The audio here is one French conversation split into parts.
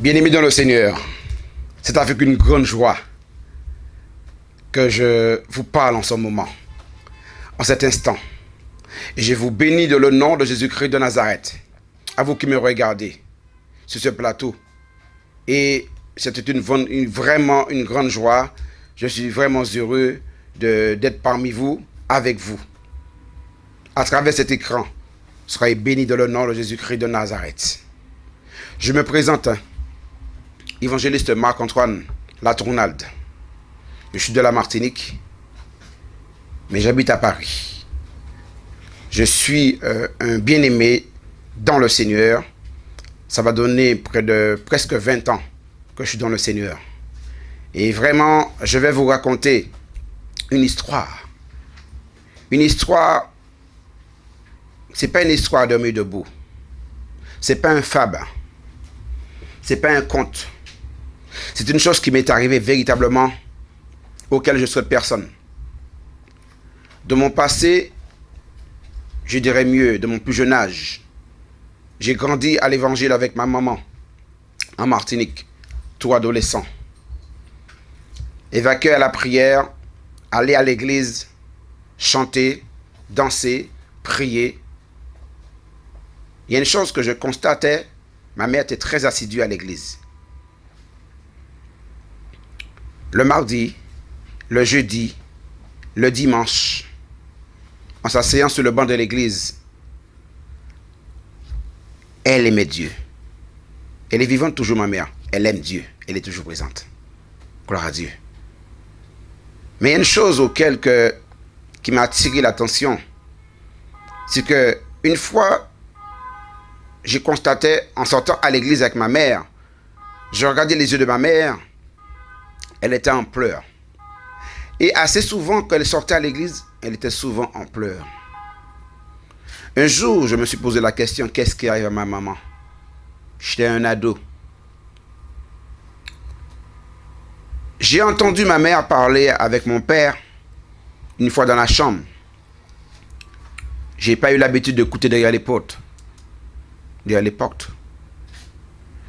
Bien-aimés dans le Seigneur, c'est avec une grande joie que je vous parle en ce moment, en cet instant. Et je vous bénis de le nom de Jésus-Christ de Nazareth, à vous qui me regardez sur ce plateau. Et c'était vraiment une grande joie. Je suis vraiment heureux d'être parmi vous, avec vous. À travers cet écran, soyez bénis de le nom de Jésus-Christ de Nazareth. Je me présente, évangéliste Marc-Antoine Latournalde. Je suis de la Martinique, mais j'habite à Paris. Je suis un bien-aimé dans le Seigneur. Ça va donner près de presque 20 ans que je suis dans le Seigneur. Et vraiment, je vais vous raconter une histoire. Une histoire, c'est pas une histoire d'homme et debout. C'est pas un fable. C'est pas un conte. C'est une chose qui m'est arrivée véritablement, auquel je souhaite personne. De mon passé, je dirais mieux, de mon plus jeune âge, j'ai grandi à l'évangile avec ma maman, en Martinique, tout adolescent. Évacué à la prière, aller à l'église, chanter, danser, prier. Il y a une chose que je constatais, ma mère était très assidue à l'église. Le mardi, le jeudi, le dimanche, en s'asseyant sur le banc de l'église, elle aimait Dieu. Elle est vivante toujours, ma mère. Elle aime Dieu. Elle est toujours présente. Gloire à Dieu. Mais il y a une chose qui m'a attiré l'attention. C'est que une fois, j'ai constaté, en sortant à l'église avec ma mère, je regardais les yeux de ma mère, elle était en pleurs. Et assez souvent, quand elle sortait à l'église, elle était souvent en pleurs. Un jour, je me suis posé la question, qu'est-ce qui arrive à ma maman? J'étais un ado. J'ai entendu ma mère parler avec mon père une fois dans la chambre. Je n'ai pas eu l'habitude d'écouter derrière les portes. Derrière les portes.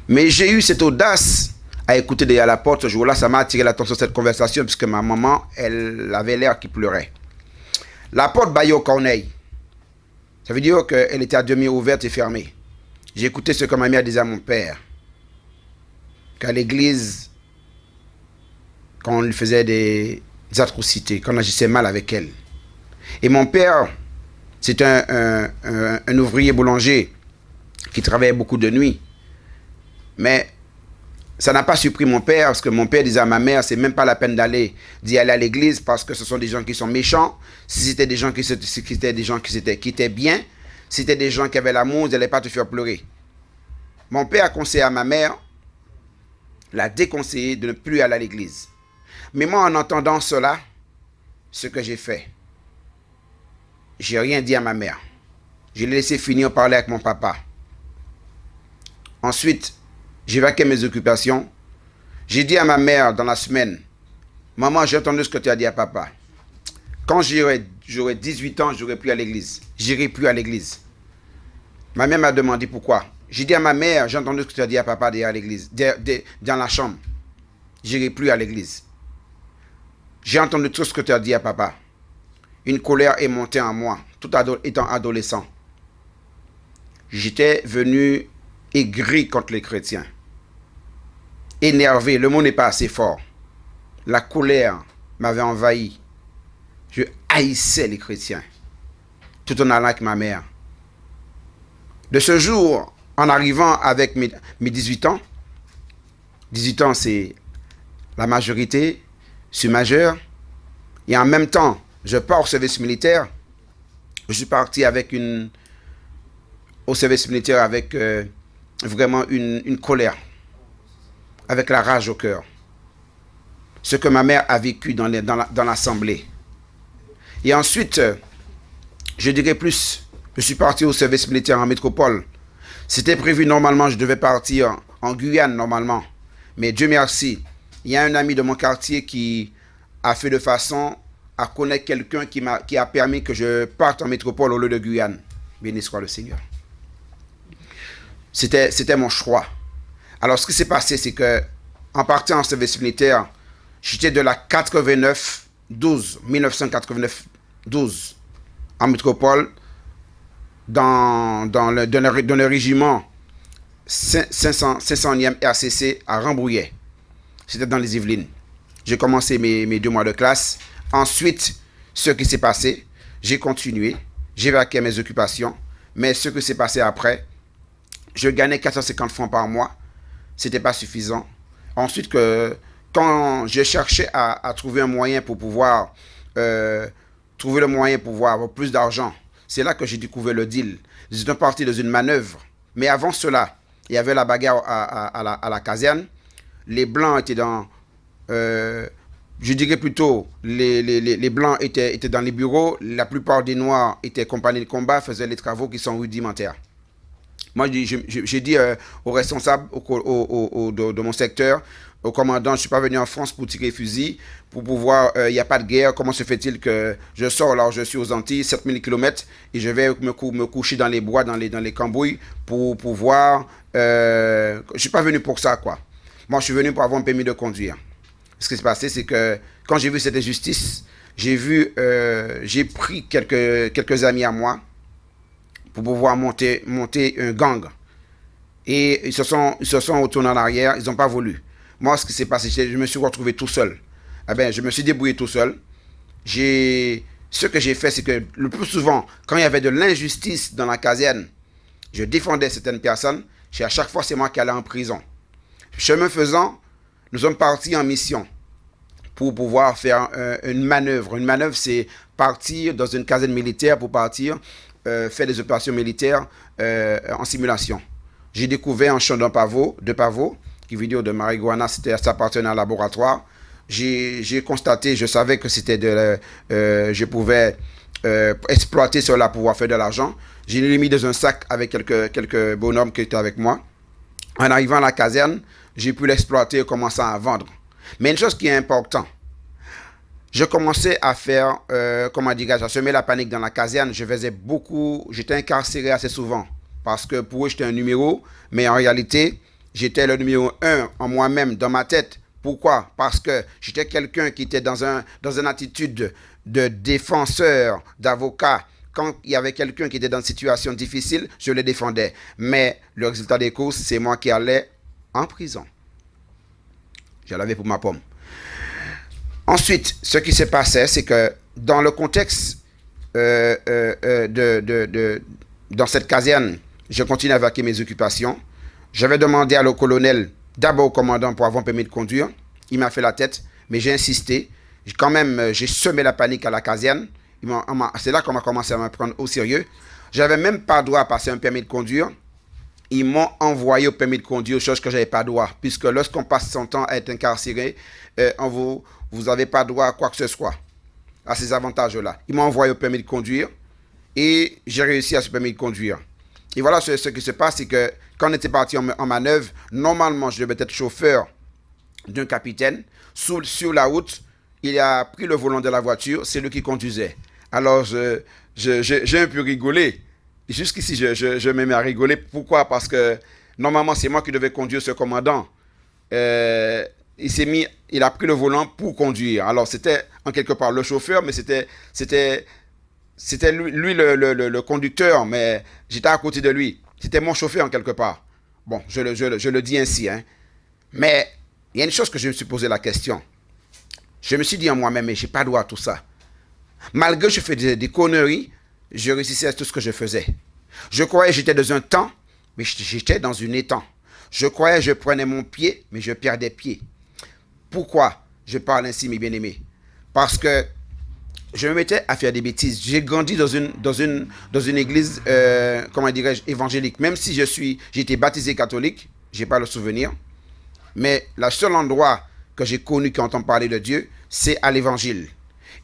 Mais j'ai eu cette audace à écouter derrière la porte. Ce jour-là, ça m'a attiré l'attention de cette conversation puisque ma maman, elle avait l'air qui pleurait. La porte baillait au corneille. Ça veut dire qu'elle était à demi ouverte et fermée. J'ai écouté ce que ma mère disait à mon père. Qu'à l'église, quand on lui faisait des atrocités, qu'on agissait mal avec elle. Et mon père, c'est un ouvrier boulanger qui travaillait beaucoup de nuit. Mais ça n'a pas surpris mon père, parce que mon père disait à ma mère, c'est même pas la peine d'y aller à l'église, parce que ce sont des gens qui sont méchants. Si c'était des gens qui étaient bien, si c'était des gens qui avaient l'amour, ils n'allaient pas te faire pleurer. Mon père a conseillé à ma mère, l'a déconseillé de ne plus aller à l'église. Mais moi, en entendant cela, ce que j'ai fait, j'ai rien dit à ma mère. Je l'ai laissé finir parler avec mon papa. Ensuite, j'évacuais mes occupations. J'ai dit à ma mère dans la semaine, maman, j'ai entendu ce que tu as dit à papa. Quand j'aurai 18 ans, je n'irai plus à l'église. J'irai plus à l'église. Ma mère m'a demandé pourquoi. J'ai dit à ma mère, j'ai entendu ce que tu as dit à papa derrière l'église, dans la chambre. J'irai plus à l'église. J'ai entendu tout ce que tu as dit à papa. Une colère est montée en moi, tout étant adolescent. J'étais venu aigri contre les chrétiens. Énervé, le mot n'est pas assez fort. La colère m'avait envahi. Je haïssais les chrétiens, tout en allant avec ma mère. De ce jour, en arrivant avec mes 18 ans, 18 ans c'est la majorité, je suis majeur, et en même temps, je pars au service militaire. Je suis parti au service militaire avec vraiment une colère, avec la rage au cœur. Ce que ma mère a vécu dans l'assemblée. Et ensuite, je dirais plus, je suis parti au service militaire en métropole. C'était prévu normalement, je devais partir en Guyane normalement. Mais Dieu merci, il y a un ami de mon quartier qui a fait de façon à connaître quelqu'un qui a permis que je parte en métropole au lieu de Guyane. Béni soit le Seigneur. C'était mon choix. Alors, ce qui s'est passé, c'est que en partant en service militaire, j'étais de la 1989-12 en métropole dans le régiment 500e RCC à Rambouillet. C'était dans les Yvelines. J'ai commencé mes 2 mois de classe. Ensuite, ce qui s'est passé, j'ai continué. J'ai vaqué mes occupations. Mais ce qui s'est passé après, je gagnais 450 francs par mois. C'était pas suffisant. Ensuite, quand je cherchais à trouver un moyen pour pouvoir trouver le moyen pour pouvoir avoir plus d'argent, c'est là que j'ai découvert le deal. J'étais parti dans une manœuvre. Mais avant cela, il y avait la bagarre à la caserne. Les Blancs étaient dans... je dirais plutôt, les Blancs étaient dans les bureaux. La plupart des Noirs étaient compagnies de combat, faisaient les travaux qui sont rudimentaires. Moi, j'ai dit aux responsables de mon secteur, au commandant, je ne suis pas venu en France pour tirer fusil, pour pouvoir, il n'y a pas de guerre, comment se fait-il que je sors, alors je suis aux Antilles, 7000 km, et je vais me coucher dans les bois, dans les cambouis, pour pouvoir, je ne suis pas venu pour ça, quoi. Moi, je suis venu pour avoir un permis de conduire. Ce qui s'est passé, c'est que quand j'ai vu cette injustice, j'ai pris quelques amis à moi pour pouvoir monter un gang. Et ils se sont retournés en arrière, ils n'ont pas voulu. Moi, ce qui s'est passé, je me suis retrouvé tout seul. Eh bien, je me suis débrouillé tout seul. Ce que j'ai fait, c'est que le plus souvent, quand il y avait de l'injustice dans la caserne, je défendais certaines personnes. À chaque fois, c'est moi qui allais en prison. Chemin faisant, nous sommes partis en mission pour pouvoir faire une manœuvre. Une manœuvre, c'est partir dans une caserne militaire pour partir faire des opérations militaires en simulation. J'ai découvert un champ de pavot, qui veut dire de marijuana, ça appartenait à un laboratoire. J'ai constaté, je savais que je pouvais exploiter cela pour pouvoir faire de l'argent. Je l'ai mis dans un sac avec quelques bonhommes qui étaient avec moi. En arrivant à la caserne, j'ai pu l'exploiter et commencer à vendre. Mais une chose qui est importante, je commençais à faire, à semer la panique dans la caserne. J'étais incarcéré assez souvent parce que pour eux, j'étais un numéro, mais en réalité, j'étais le numéro 1 en moi-même, dans ma tête. Pourquoi? Parce que j'étais quelqu'un qui était dans une attitude de défenseur, d'avocat. Quand il y avait quelqu'un qui était dans une situation difficile, je le défendais. Mais le résultat des courses, c'est moi qui allais en prison. Je l'avais pour ma pomme. Ensuite, ce qui s'est passé, c'est que dans le contexte dans cette caserne, je continue à vaquer mes occupations. J'avais demandé à le colonel, d'abord au commandant pour avoir un permis de conduire. Il m'a fait la tête, mais j'ai insisté. J'ai semé la panique à la caserne. C'est là qu'on a commencé à me prendre au sérieux. J'avais même pas droit à passer un permis de conduire. Ils m'ont envoyé au permis de conduire, chose que je n'avais pas droit. Puisque lorsqu'on passe son temps à être incarcéré, vous n'avez pas droit à quoi que ce soit, à ces avantages-là. Ils m'ont envoyé au permis de conduire et j'ai réussi à ce permis de conduire. Et voilà ce qui se passe, c'est que quand on était parti en manœuvre, normalement, je devais être chauffeur d'un capitaine. Sur la route, il a pris le volant de la voiture, c'est lui qui conduisait. Alors, j'ai un peu rigolé. Jusqu'ici, je me mets à rigoler. Pourquoi? Parce que normalement, c'est moi qui devais conduire ce commandant. Il a pris le volant pour conduire. Alors, c'était en quelque part le chauffeur, mais c'était lui le conducteur, mais j'étais à côté de lui. C'était mon chauffeur en quelque part. Bon, je le dis ainsi. Hein. Mais il y a une chose que je me suis posé la question. Je me suis dit en moi-même, mais je n'ai pas droit à tout ça. Malgré que je faisais des conneries, je réussissais à tout ce que je faisais. Je croyais que j'étais dans un temps, mais j'étais dans un étang. Je croyais que je prenais mon pied, mais je perdais pied. Pourquoi je parle ainsi, mes bien-aimés? Parce que je me mettais à faire des bêtises. J'ai grandi dans une église, évangélique. Même si j'ai été baptisé catholique, je n'ai pas le souvenir. Mais le seul endroit que j'ai connu qui entend parler de Dieu, c'est à l'évangile.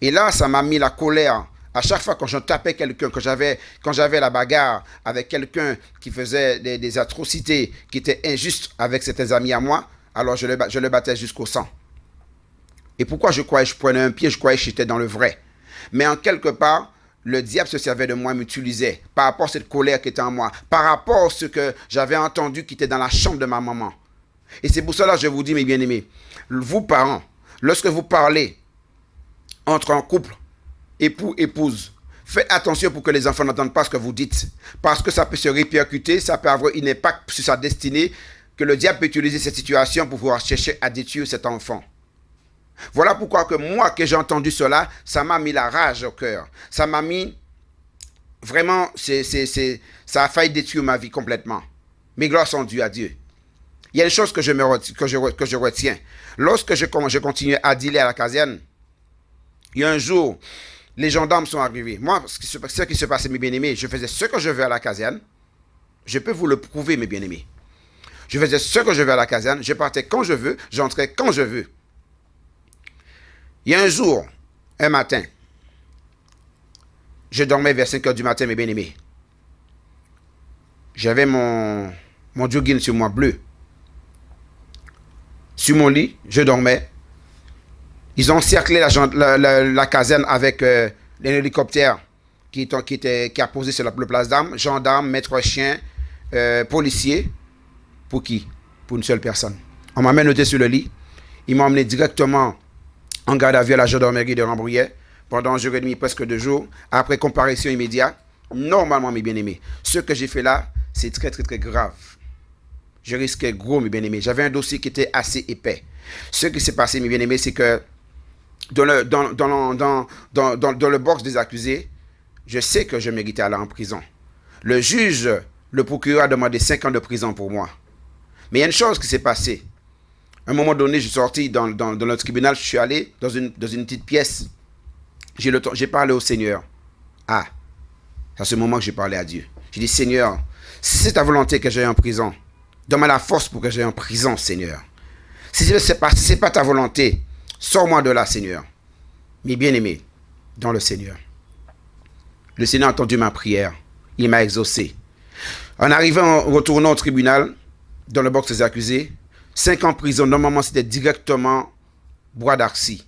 Et là, ça m'a mis la colère. À chaque fois quand je tapais quelqu'un, quand j'avais la bagarre avec quelqu'un qui faisait des atrocités, qui étaient injustes avec certains amis à moi, alors je le battais jusqu'au sang. Et pourquoi je croyais que je prenais un pied, je croyais que j'étais dans le vrai. Mais en quelque part, le diable se servait de moi, m'utilisait par rapport à cette colère qui était en moi, par rapport à ce que j'avais entendu qui était dans la chambre de ma maman. Et c'est pour cela que je vous dis, mes bien-aimés, vous parents, lorsque vous parlez entre un couple, époux, épouse, faites attention pour que les enfants n'entendent pas ce que vous dites. Parce que ça peut se répercuter, ça peut avoir un impact sur sa destinée, que le diable peut utiliser cette situation pour pouvoir chercher à détruire cet enfant. Voilà pourquoi que moi, que j'ai entendu cela, ça m'a mis la rage au cœur. Ça m'a mis... Vraiment, ça a failli détruire ma vie complètement. Mais grâce en Dieu, à Dieu. Il y a une chose que je retiens. Lorsque je continuais à dealer à la caserne, il y a un jour, les gendarmes sont arrivés. Moi, ce qui se passait, mes bien-aimés, je faisais ce que je veux à la caserne. Je peux vous le prouver, mes bien-aimés. Je faisais ce que je veux à la caserne. Je partais quand je veux. J'entrais quand je veux. Il y a un jour, un matin, je dormais vers 5 h du matin, mes bien-aimés. J'avais mon jogging sur moi bleu. Sur mon lit, je dormais. Ils ont encerclé la caserne avec un hélicoptère qui a posé sur le place d'armes. Gendarmes, maître chien, policiers. Pour qui? Pour une seule personne. On m'a noté sur le lit. Ils m'ont emmené directement en garde à vue à la gendarmerie de Rambouillet pendant un jour et demi, presque 2 jours. Après comparution immédiate, normalement, mes bien-aimés, ce que j'ai fait là, c'est très, très, très grave. Je risquais gros, mes bien-aimés. J'avais un dossier qui était assez épais. Ce qui s'est passé, mes bien-aimés, c'est que dans le box des accusés, je sais que je méritais aller en prison. Le juge, le procureur a demandé 5 ans de prison pour moi. Mais il y a une chose qui s'est passée. À un moment donné, je suis sorti dans le tribunal, je suis allé dans une petite pièce. J'ai parlé au Seigneur. Ah, c'est à ce moment que j'ai parlé à Dieu. J'ai dit, Seigneur, si c'est ta volonté que j'aille en prison, donne-moi la force pour que j'aille en prison, Seigneur. Si ce n'est pas ta volonté, sors-moi de là, Seigneur. Mes bien-aimés, dans le Seigneur. Le Seigneur a entendu ma prière. Il m'a exaucé. En arrivant, en retournant au tribunal, dans le box des accusés, 5 ans en prison, normalement, c'était directement Bois d'Arcy.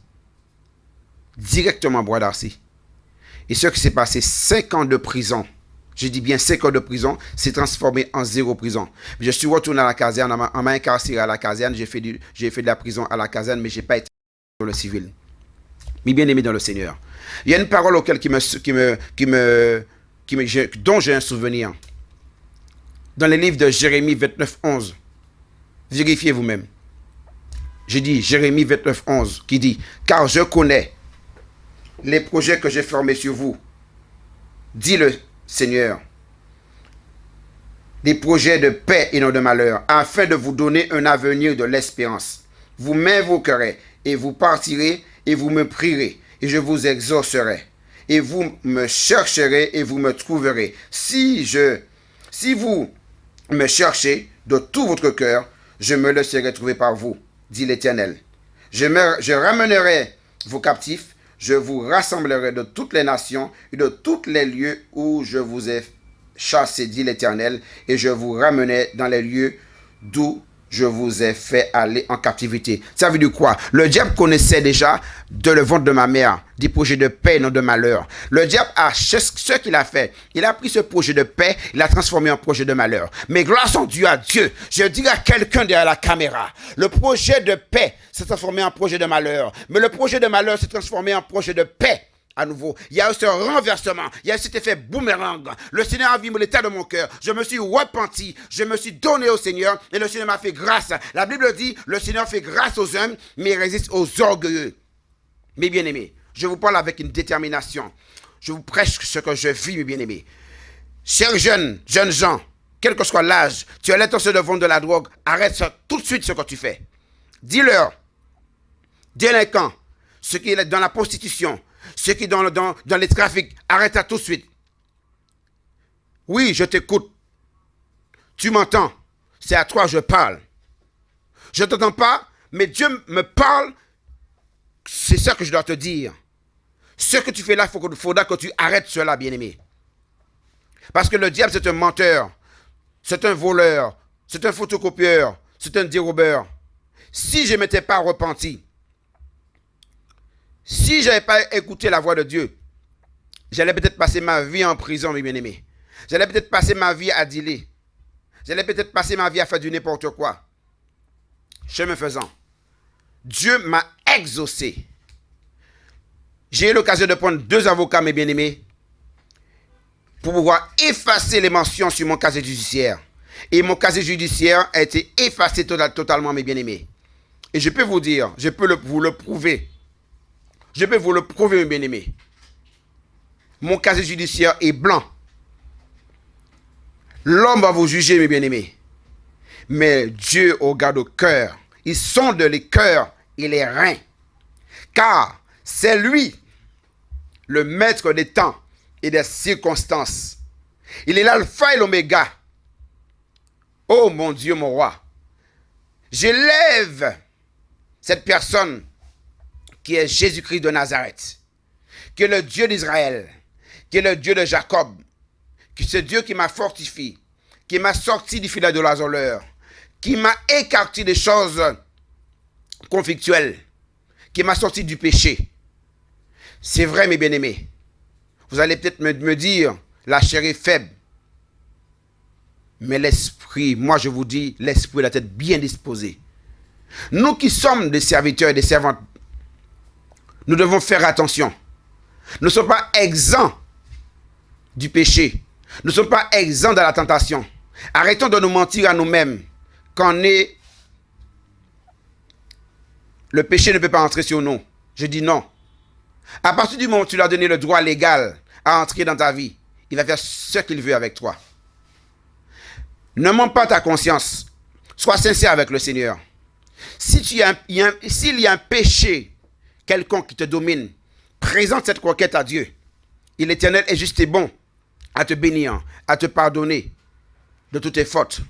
Directement Bois d'Arcy. Et ce qui s'est passé, 5 ans de prison, je dis bien 5 ans de prison, s'est transformé en 0 prison. Je suis retourné à la caserne, on m'a incarcéré à la caserne, j'ai fait de la prison à la caserne, mais je n'ai pas été dans le civil. Mais bien aimé dans le Seigneur. Il y a une parole dont j'ai un souvenir. Dans les livres de Jérémie 29, 11. Vérifiez vous-même. Je dis Jérémie 29, 11 qui dit « Car je connais les projets que j'ai formés sur vous, dit le Seigneur, des projets de paix et non de malheur, afin de vous donner un avenir de l'espérance. Vous m'invoquerez et vous partirez et vous me prierez et je vous exaucerai. Et vous me chercherez et vous me trouverez. Si vous me cherchez de tout votre cœur, je me laisserai trouver par vous, dit l'Éternel. Je ramènerai vos captifs, je vous rassemblerai de toutes les nations et de tous les lieux où je vous ai chassés, dit l'Éternel, et je vous ramènerai dans les lieux d'où je vous ai fait aller en captivité. Ça veut dire quoi? Le diable connaissait déjà de le ventre de ma mère des projets de paix, non de malheur. Le diable a ce qu'il a fait. Il a pris ce projet de paix, il l'a transformé en projet de malheur. Mais grâce en Dieu, à Dieu, je dis à quelqu'un derrière la caméra, le projet de paix s'est transformé en projet de malheur. Mais le projet de malheur s'est transformé en projet de paix. À nouveau, il y a eu ce renversement, il y a eu cet effet boomerang. Le Seigneur a vu l'état de mon cœur. Je me suis repenti, je me suis donné au Seigneur et le Seigneur m'a fait grâce. La Bible dit, le Seigneur fait grâce aux hommes, mais il résiste aux orgueilleux. Mes bien-aimés, je vous parle avec une détermination. Je vous prêche ce que je vis, mes bien-aimés. Chers jeunes gens, quel que soit l'âge, tu as l'intention de vendre de la drogue, arrête ça tout de suite ce que tu fais. Dis-leur, délinquants, ceux qui sont dans la prostitution, ceux qui sont dans les trafics, arrête ça tout de suite. Oui, je t'écoute. Tu m'entends. C'est à toi que je parle. Je ne t'entends pas, mais Dieu me parle. C'est ça que je dois te dire. Ce que tu fais là, il faudra que tu arrêtes cela, bien-aimé. Parce que le diable, c'est un menteur. C'est un voleur. C'est un photocopieur. C'est un dérobeur. Si je ne m'étais pas repenti, si je n'avais pas écouté la voix de Dieu, j'allais peut-être passer ma vie en prison, mes bien-aimés. J'allais peut-être passer ma vie à dealer. J'allais peut-être passer ma vie à faire du n'importe quoi. chemin faisant, Dieu m'a exaucé. J'ai eu l'occasion de prendre 2 avocats, mes bien-aimés, pour pouvoir effacer les mentions sur mon casier judiciaire. Et mon casier judiciaire a été effacé totalement, mes bien-aimés. Et je peux vous dire, je peux vous le prouver. Je peux vous le prouver, mes bien-aimés. Mon casier judiciaire est blanc. L'homme va vous juger, mes bien-aimés. Mais Dieu regarde au cœur. Il sonde les cœurs et les reins. Car c'est lui, le maître des temps et des circonstances. Il est l'alpha et l'oméga. Oh mon Dieu, mon roi. J'élève cette personne qui est Jésus-Christ de Nazareth, qui est le Dieu d'Israël, qui est le Dieu de Jacob, qui est ce Dieu qui m'a fortifié, qui m'a sorti du filet de l'azoleur, qui m'a écarté des choses conflictuelles, qui m'a sorti du péché. C'est vrai, mes bien-aimés. Vous allez peut-être me dire, la chair est faible. Mais l'esprit, moi je vous dis, l'esprit doit être bien disposé. Nous qui sommes des serviteurs et des servantes, nous devons faire attention. Nous ne sommes pas exempts du péché. Nous ne sommes pas exempts de la tentation. Arrêtons de nous mentir à nous-mêmes qu'on est... Le péché ne peut pas entrer sur nous. Je dis non. À partir du moment où tu lui as donné le droit légal à entrer dans ta vie, il va faire ce qu'il veut avec toi. Ne mens pas ta conscience. Sois sincère avec le Seigneur. S'il y a un péché quelconque qui te domine, présente cette conquête à Dieu. Il est éternel et juste et bon à te bénir, à te pardonner de toutes tes fautes.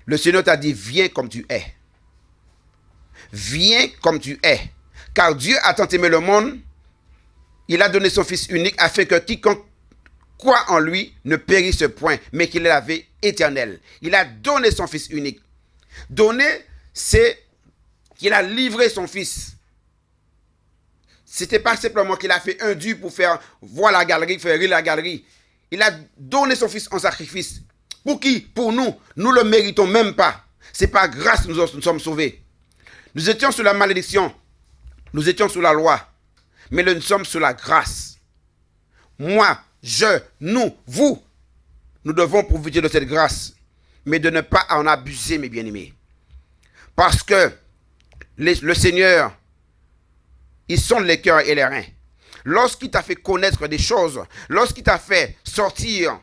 Le Seigneur t'a dit, viens comme tu es. Viens comme tu es. Car Dieu a tant aimé le monde, il a donné son Fils unique afin que quiconque croit en lui ne périsse point, mais qu'il ait la vie éternelle. Il a donné son Fils unique. Donner, c'est qu'il a livré son Fils. C'était pas simplement qu'il a fait un dû pour faire voir la galerie, faire rire la galerie. Il a donné son Fils en sacrifice. Pour qui? Pour nous. Nous ne le méritons même pas. C'est par grâce que nous sommes sauvés. Nous étions sous la malédiction. Nous étions sous la loi. Mais nous sommes sous la grâce. Moi, nous, vous, nous devons profiter de cette grâce. Mais de ne pas en abuser, mes bien-aimés. Parce que le Seigneur, il sonde les cœurs et les reins. Lorsqu'il t'a fait connaître des choses, lorsqu'il t'a fait sortir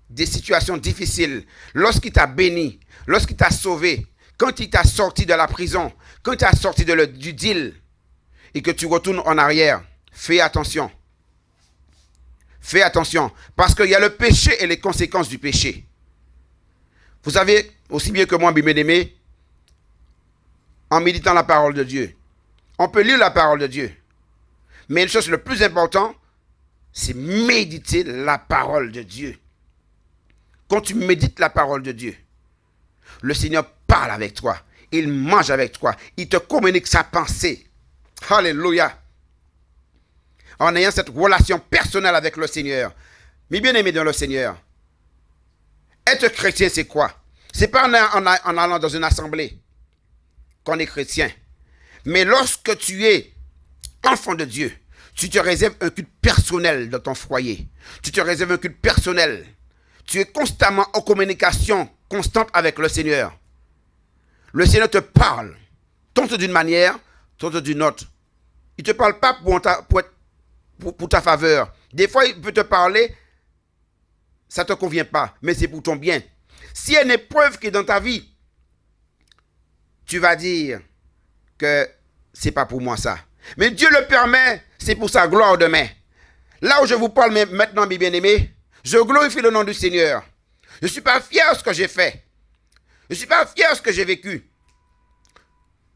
des situations difficiles, lorsqu'il t'a béni, lorsqu'il t'a sauvé, quand il t'a sorti de la prison, quand il t'a sorti du deal, et que tu retournes en arrière, fais attention. Fais attention, parce qu'il y a le péché et les conséquences du péché. Vous savez, aussi bien que moi, bien-aimés, en méditant la parole de Dieu, on peut lire la parole de Dieu. Mais une chose le plus important, c'est méditer la parole de Dieu. Quand tu médites la parole de Dieu, le Seigneur parle avec toi. Il mange avec toi. Il te communique sa pensée. Alléluia. En ayant cette relation personnelle avec le Seigneur. Mes bien-aimés dans le Seigneur, être chrétien, c'est quoi? C'est pas en allant dans une assemblée qu'on est chrétien. Mais lorsque tu es enfant de Dieu, tu te réserves un culte personnel dans ton foyer. Tu te réserves un culte personnel. Tu es constamment en communication constante avec le Seigneur. Le Seigneur te parle, tantôt d'une manière, tantôt d'une autre. Il ne te parle pas pour ta faveur. Des fois, il peut te parler, ça ne te convient pas, mais c'est pour ton bien. S'il y a une épreuve qui est dans ta vie, tu vas dire que c'est pas pour moi ça. Mais Dieu le permet, c'est pour sa gloire demain. Là où je vous parle maintenant, mes bien-aimés, je glorifie le nom du Seigneur. Je ne suis pas fier de ce que j'ai fait. Je ne suis pas fier de ce que j'ai vécu.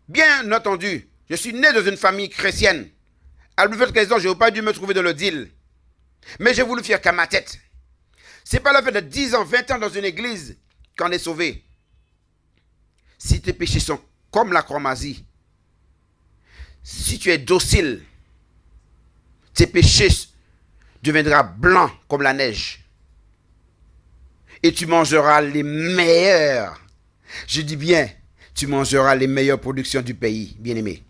Bien entendu, je suis né dans une famille chrétienne. À la fait raison, je n'aurais pas dû me trouver dans le deal. Mais j'ai voulu faire qu'à ma tête. Ce n'est pas le fait de 10 ans, 20 ans dans une église qu'on est sauvé. Si tes péchés sont comme la chromasie, si tu es docile, tes péchés deviendront blancs comme la neige. Et tu mangeras les meilleurs. Je dis bien, tu mangeras les meilleures productions du pays, bien-aimé.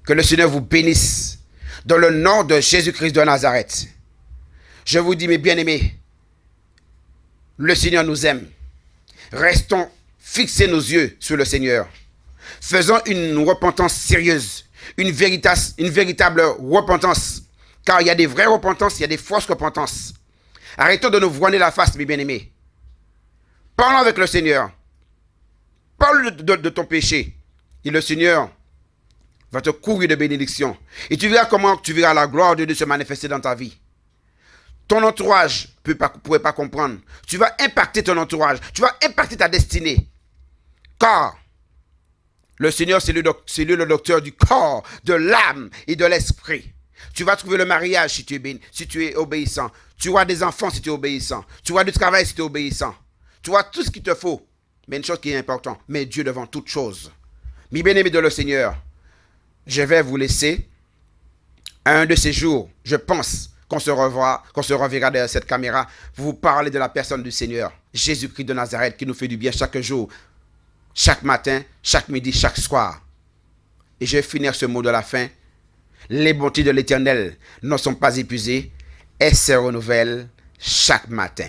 Que le Seigneur vous bénisse dans le nom de Jésus-Christ de Nazareth. Je vous dis, mes bien-aimés, le Seigneur nous aime. Restons fixés nos yeux sur le Seigneur. Faisons une repentance sérieuse, une véritable repentance. Car il y a des vraies repentances, il y a des fausses repentances. Arrêtons de nous voiler la face, mes bien-aimés. Parlons avec le Seigneur. Parle de ton péché. Et le Seigneur va te couvrir de bénédictions. Et tu verras comment tu verras la gloire de Dieu se manifester dans ta vie. Ton entourage ne pourrait pas comprendre. Tu vas impacter ton entourage. Tu vas impacter ta destinée. Car le Seigneur, c'est le docteur du corps, de l'âme et de l'esprit. Tu vas trouver le mariage si tu es obéissant. Tu auras des enfants si tu es obéissant. Tu auras du travail si tu es obéissant. Tu auras tout ce qu'il te faut. Mais une chose qui est importante, mets Dieu devant toute chose. Mes bien-aimés de le Seigneur, je vais vous laisser. Un de ces jours, je pense qu'on se reverra derrière cette caméra pour vous parler de la personne du Seigneur, Jésus-Christ de Nazareth, qui nous fait du bien chaque jour, chaque matin, chaque midi, chaque soir. Et je vais finir ce mot de la fin. Les bontés de l'Éternel ne sont pas épuisées et se renouvellent chaque matin.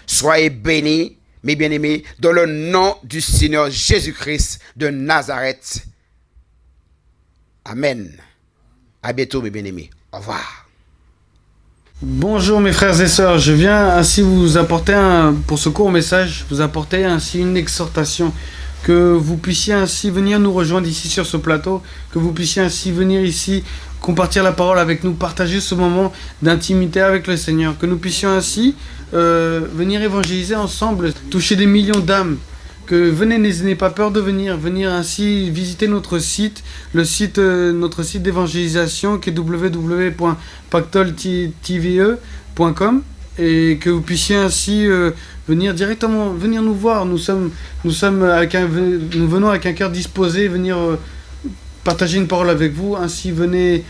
Soyez bénis, mes bien-aimés, dans le nom du Seigneur Jésus-Christ de Nazareth. Amen. À bientôt, mes bien-aimés. Au revoir. Bonjour mes frères et sœurs, je viens ainsi vous apporter pour ce court message, vous apporter ainsi une exhortation, que vous puissiez ainsi venir nous rejoindre ici sur ce plateau, que vous puissiez ainsi venir ici compartir la parole avec nous, partager ce moment d'intimité avec le Seigneur, que nous puissions ainsi venir évangéliser ensemble, toucher des millions d'âmes. Que venez, n'ayez pas peur de venir ainsi visiter notre site, notre site d'évangélisation qui est www.pactoltve.com et que vous puissiez ainsi venir nous voir. Nous venons avec un cœur disposé, venir partager une parole avec vous. Ainsi venez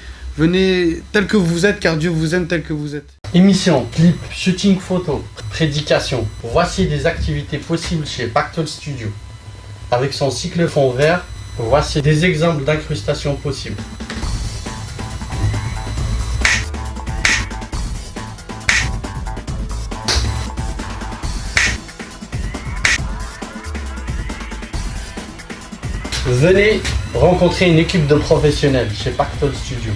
tel que vous êtes, car Dieu vous aime tel que vous êtes. Émission, clip, shooting photo, prédication. Voici des activités possibles chez Pactol Studio. Avec son cycle fond vert, voici des exemples d'incrustations possibles. Venez rencontrer une équipe de professionnels chez Pactol Studio.